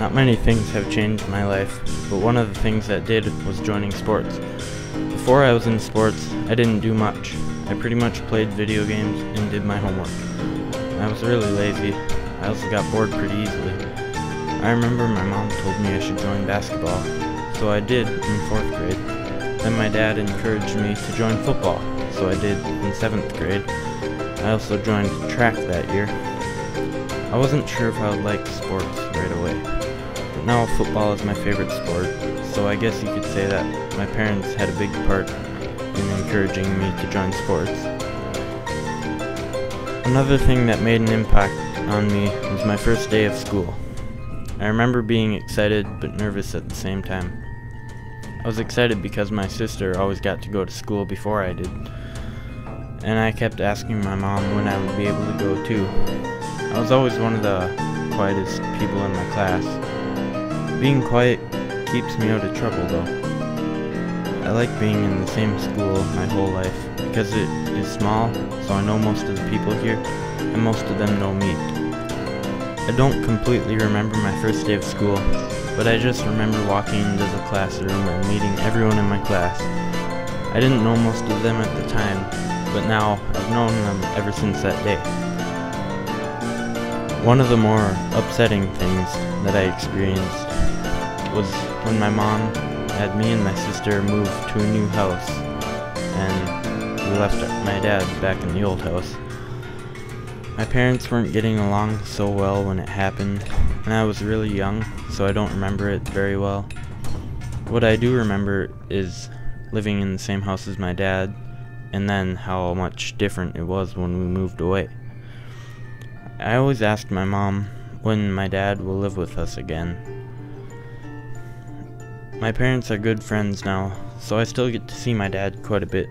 Not many things have changed my life, but one of the things that did was joining sports. Before I was in sports, I didn't do much. I pretty much played video games and did my homework. I was really lazy. I also got bored pretty easily. I remember my mom told me I should join basketball, so I did in 4th grade. Then my dad encouraged me to join football, so I did in 7th grade. I also joined track that year. I wasn't sure if I would like sports right away, but now football is my favorite sport, so I guess you could say that my parents had a big part in encouraging me to join sports. Another thing that made an impact on me was my first day of school. I remember being excited but nervous at the same time. I was excited because my sister always got to go to school before I did, and I kept asking my mom when I would be able to go too. I was always one of the quietest people in my class. Being quiet keeps me out of trouble though. I like being in the same school my whole life because it is small, so I know most of the people here, and most of them know me. I don't completely remember my first day of school, but I just remember walking into the classroom and meeting everyone in my class. I didn't know most of them at the time, but now I've known them ever since that day. One of the more upsetting things that I experienced was when my mom had me and my sister move to a new house, and we left my dad back in the old house. My parents weren't getting along so well when it happened, and I was really young, so I don't remember it very well. What I do remember is living in the same house as my dad, and then how much different it was when we moved away. I always asked my mom when my dad will live with us again. My parents are good friends now, so I still get to see my dad quite a bit.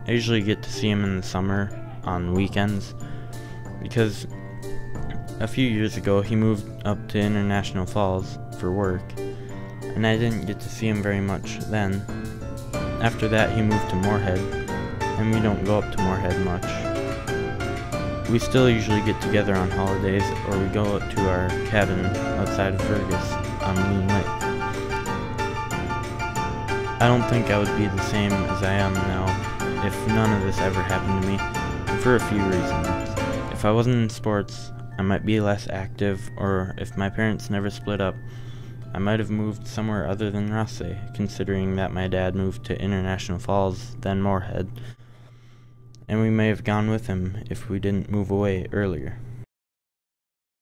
I usually get to see him in the summer on weekends, because a few years ago he moved up to International Falls for work, and I didn't get to see him very much then. After that he moved to Moorhead, and we don't go up to Moorhead much. We still usually get together on holidays, or we go out to our cabin outside of Fergus on Loon Lake. I don't think I would be the same as I am now if none of this ever happened to me, and for a few reasons. If I wasn't in sports, I might be less active, or if my parents never split up, I might have moved somewhere other than Rothsay, considering that my dad moved to International Falls, then Moorhead, and we may have gone with him if we didn't move away earlier.